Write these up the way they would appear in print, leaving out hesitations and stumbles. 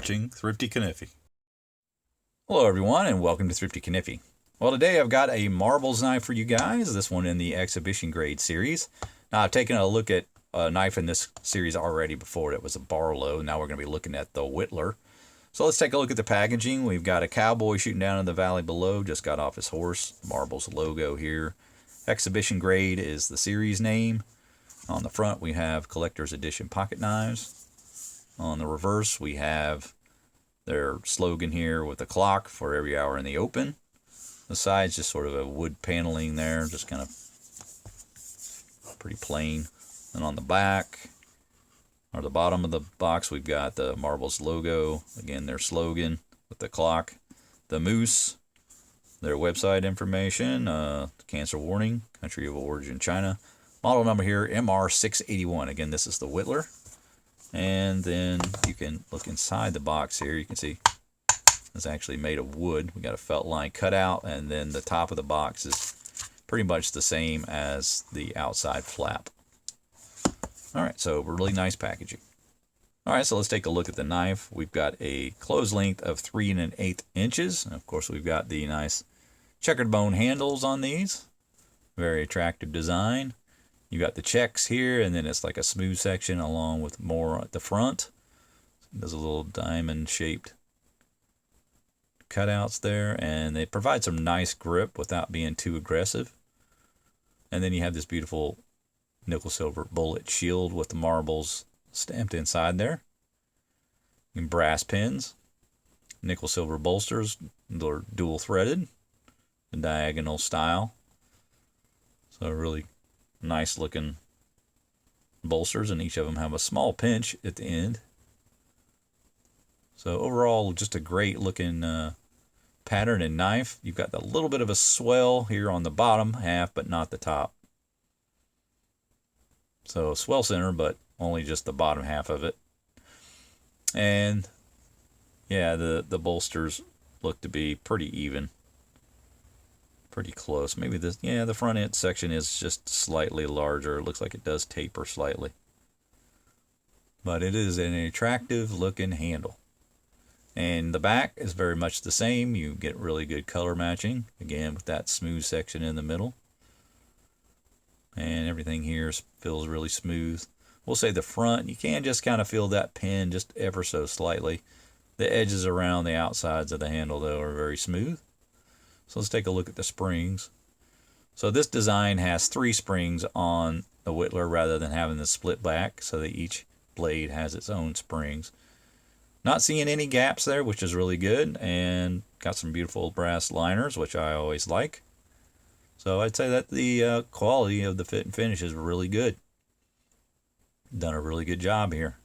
watching Thrifty Kaniffy. Hello everyone and welcome to Thrifty Kaniffy. Well, today I've got a marbles knife for you guys, this one in the exhibition grade series. Now I've taken a look at a knife in this series already before. It was a Barlow. Now we're going to be looking at the Whittler. So let's take a look at the packaging. We've got a cowboy shooting down in the valley below, just got off his horse. Marbles logo here. Exhibition grade is the series name. On the front we have collector's edition pocket knives. On the reverse we have their slogan here with a clock for every hour in the open. The side's just sort of a wood paneling there, just kind of pretty plain. And on the back, or the bottom of the box, we've got the Marbles logo, again their slogan with the clock, the moose, their website information, cancer warning, country of origin China, model number here MR681. Again, this is the Whittler. And then you can look inside the box here. You can see it's actually made of wood. We got a felt line cut out, and then the top of the box is pretty much the same as the outside flap. All right, so really nice packaging. All right, so let's take a look at the knife. We've got a close length of 3 1/8 inches. And of course, we've got the nice checkered bone handles on these. Very attractive design. You got the checks here, and then it's like a smooth section along with more at the front. There's a little diamond-shaped cutouts there, and they provide some nice grip without being too aggressive. And then you have this beautiful nickel silver bullet shield with the marbles stamped inside there. And brass pins, nickel silver bolsters. They're dual threaded, the diagonal style. So really nice looking bolsters, and each of them have a small pinch at the end. So overall, just a great looking pattern and knife. You've got a little bit of a swell here on the bottom half, but not the top. So swell center, but only just the bottom half of it. And yeah, the bolsters look to be pretty even. Pretty close. Maybe this, yeah, the front end section is just slightly larger. It looks like it does taper slightly. But it is an attractive looking handle. And the back is very much the same. You get really good color matching. Again, with that smooth section in the middle. And everything here feels really smooth. We'll say the front, you can just kind of feel that pin just ever so slightly. The edges around the outsides of the handle, though, are very smooth. So let's take a look at the springs. So this design has 3 springs on the Whittler rather than having the split back, so that each blade has its own springs. Not seeing any gaps there, which is really good, and got some beautiful brass liners, which I always like. So I'd say that the quality of the fit and finish is really good. Done a really good job here.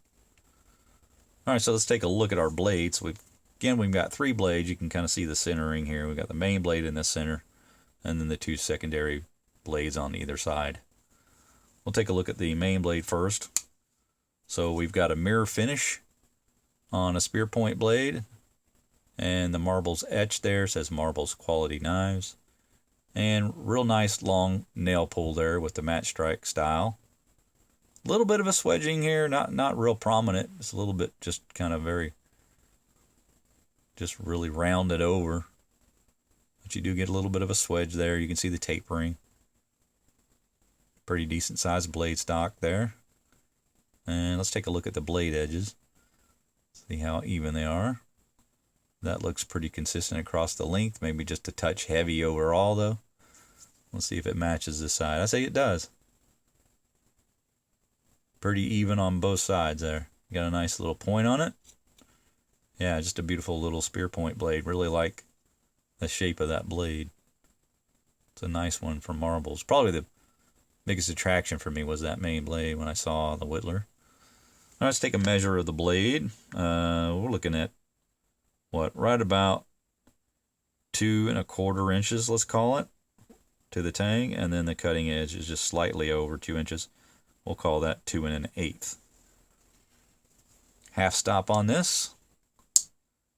All right, so let's take a look at our blades. Again, we've got 3 blades. You can kind of see the centering here. We've got the main blade in the center, and then the 2 secondary blades on either side. We'll take a look at the main blade first. So we've got a mirror finish on a spear point blade, and the marbles etched there says Marbles Quality Knives. And real nice long nail pull there with the match strike style. A little bit of a swedging here, not real prominent. It's a little bit just kind of just really rounded over. But you do get a little bit of a swedge there. You can see the tapering. Pretty decent sized blade stock there. And let's take a look at the blade edges. See how even they are. That looks pretty consistent across the length. Maybe just a touch heavy overall though. Let's see if it matches this side. I say it does. Pretty even on both sides there. Got a nice little point on it. Yeah, just a beautiful little spear point blade. Really like the shape of that blade. It's a nice one from Marbles. Probably the biggest attraction for me was that main blade when I saw the Whittler. Now let's take a measure of the blade. We're looking at, right about 2 1/4 inches, let's call it, to the tang. And then the cutting edge is just slightly over 2 inches. We'll call that 2 1/8. Half stop on this.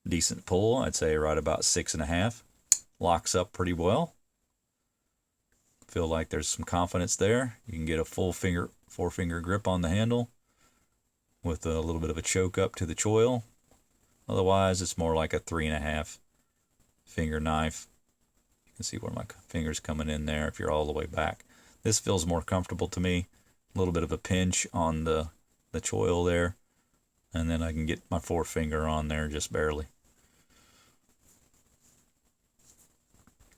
Decent pull, I'd say right about 6 1/2. Locks up pretty well. Feel like there's some confidence there. You can get a full 4-finger grip on the handle with a little bit of a choke up to the choil. Otherwise, it's more like a 3.5 finger knife. You can see where my finger's coming in there if you're all the way back. This feels more comfortable to me. A little bit of a pinch on the choil there. And then I can get my forefinger on there just barely.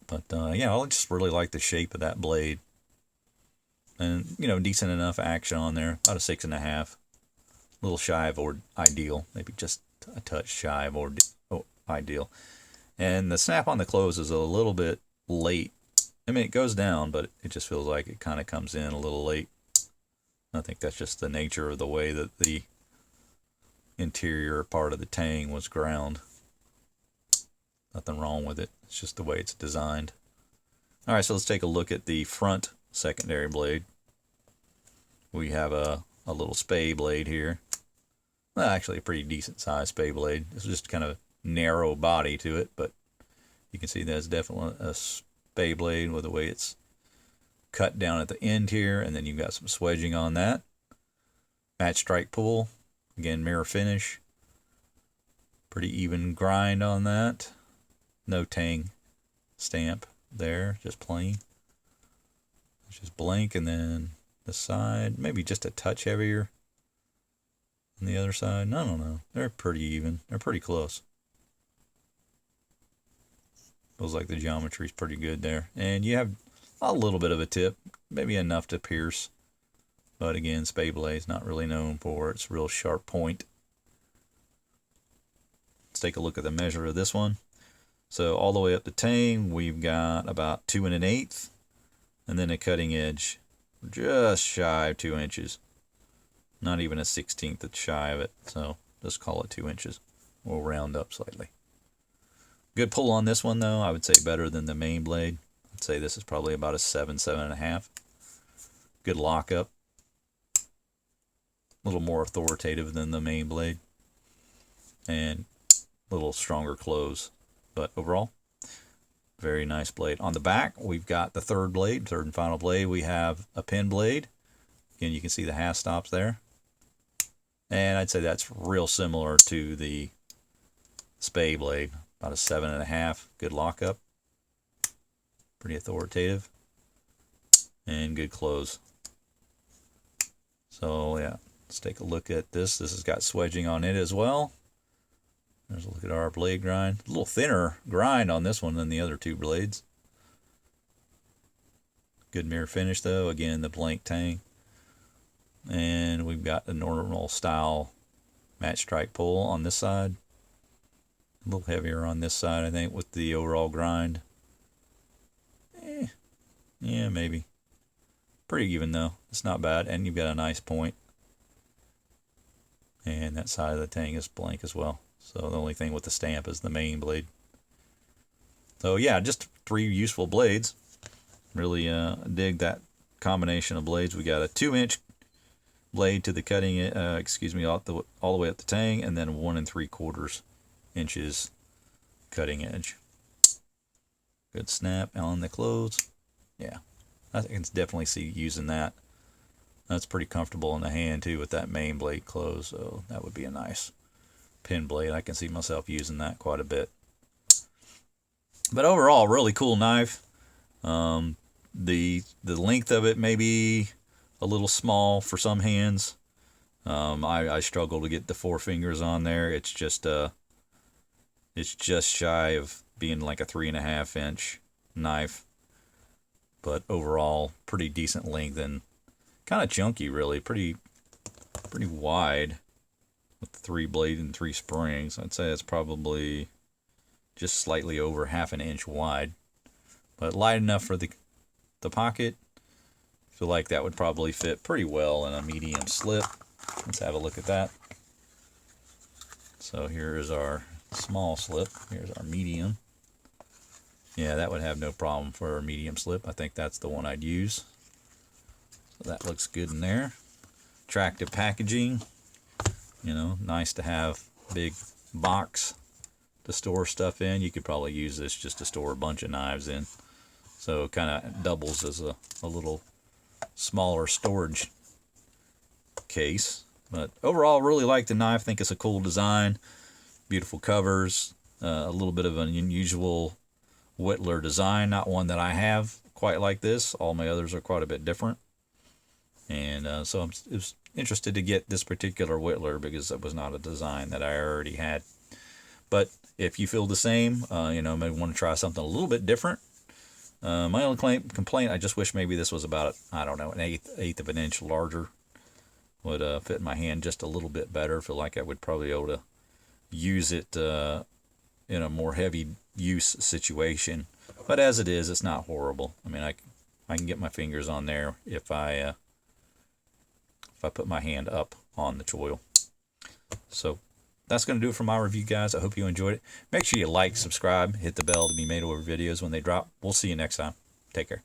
But yeah, I just really like the shape of that blade. And, you know, decent enough action on there. About a 6.5. A little shy of or ideal. Maybe just a touch shy of or ideal. And the snap on the close is a little bit late. I mean, it goes down, but it just feels like it kind of comes in a little late. I think that's just the nature of the way that the interior part of the tang was ground. Nothing wrong with it. It's just the way it's designed. All right, so let's take a look at the front secondary blade. We have a little spey blade here. Well, actually a pretty decent sized spey blade. It's just kind of narrow body to it, but you can see that's definitely a spey blade with the way it's cut down at the end here, and then you've got some swedging on that. Match strike pull, again mirror finish. Pretty even grind on that. No tang stamp there, just plain. It's just blank, and then the side, maybe just a touch heavier than the other side. I don't know. They're pretty even. They're pretty close. Feels like the geometry's pretty good there. And you have a little bit of a tip, maybe enough to pierce. But again, spey blade's not really known for its real sharp point. Let's take a look at the measure of this one. So all the way up the tang, we've got about 2 1/8, and then a cutting edge just shy of 2 inches. Not even a 1/16 shy of it, so just call it 2 inches. We'll round up slightly. Good pull on this one though. I would say better than the main blade. I'd say this is probably about a 7, 7.5. Good lockup. A little more authoritative than the main blade, and a little stronger close. But overall, very nice blade. On the back, we've got the third and final blade. We have a pin blade. Again, you can see the half stops there. And I'd say that's real similar to the spey blade. About a 7.5. Good lockup. Pretty authoritative. And good close. So yeah, let's take a look at this. This has got swedging on it as well. There's a look at our blade grind. A little thinner grind on this one than the other two blades. Good mirror finish though. Again, the blank tang. And we've got the normal style match strike pull on this side. A little heavier on this side, I think, with the overall grind. Yeah, maybe. Pretty even though. It's not bad. And you've got a nice point. And that side of the tang is blank as well. So the only thing with the stamp is the main blade. So yeah, just 3 useful blades. Really dig that combination of blades. We got a 2-inch blade to the cutting, all the way up the tang, and then 1 3/4 inches cutting edge. Good snap on the close. Yeah, I can definitely see using that. That's pretty comfortable in the hand too with that main blade close. So that would be a nice pin blade. I can see myself using that quite a bit. But overall, really cool knife. The length of it may be a little small for some hands. I struggle to get the 4 fingers on there. It's just shy of being like a 3.5 inch knife. But overall, pretty decent length and kind of chunky, really. Pretty wide. With 3 blade and 3 springs. I'd say it's probably just slightly over 1/2 inch wide, but light enough for the pocket. I feel like that would probably fit pretty well in a medium slip. Let's have a look at that. So here's our small slip. Here's our medium. Yeah, that would have no problem for a medium slip. I think that's the one I'd use. So that looks good in there. Attractive packaging. You know, nice to have big box to store stuff in. You could probably use this just to store a bunch of knives in. So it kind of doubles as a little smaller storage case. But overall, really like the knife. Think it's a cool design. Beautiful covers, a little bit of an unusual Whittler design, not one that I have quite like this. All my others are quite a bit different. And so I was interested to get this particular Whittler because it was not a design that I already had. But if you feel the same, maybe want to try something a little bit different. My only complaint, I just wish maybe this was about, I don't know, an eighth of an inch larger. Would fit in my hand just a little bit better. Feel like I would probably be able to use it in a more heavy use situation. But as it is, it's not horrible. I mean, I can get my fingers on there if I put my hand up on the choil. So that's going to do it for my review, guys. I hope you enjoyed it. Make sure you like, subscribe, hit the bell to be made aware of videos when they drop. We'll see you next time. Take care.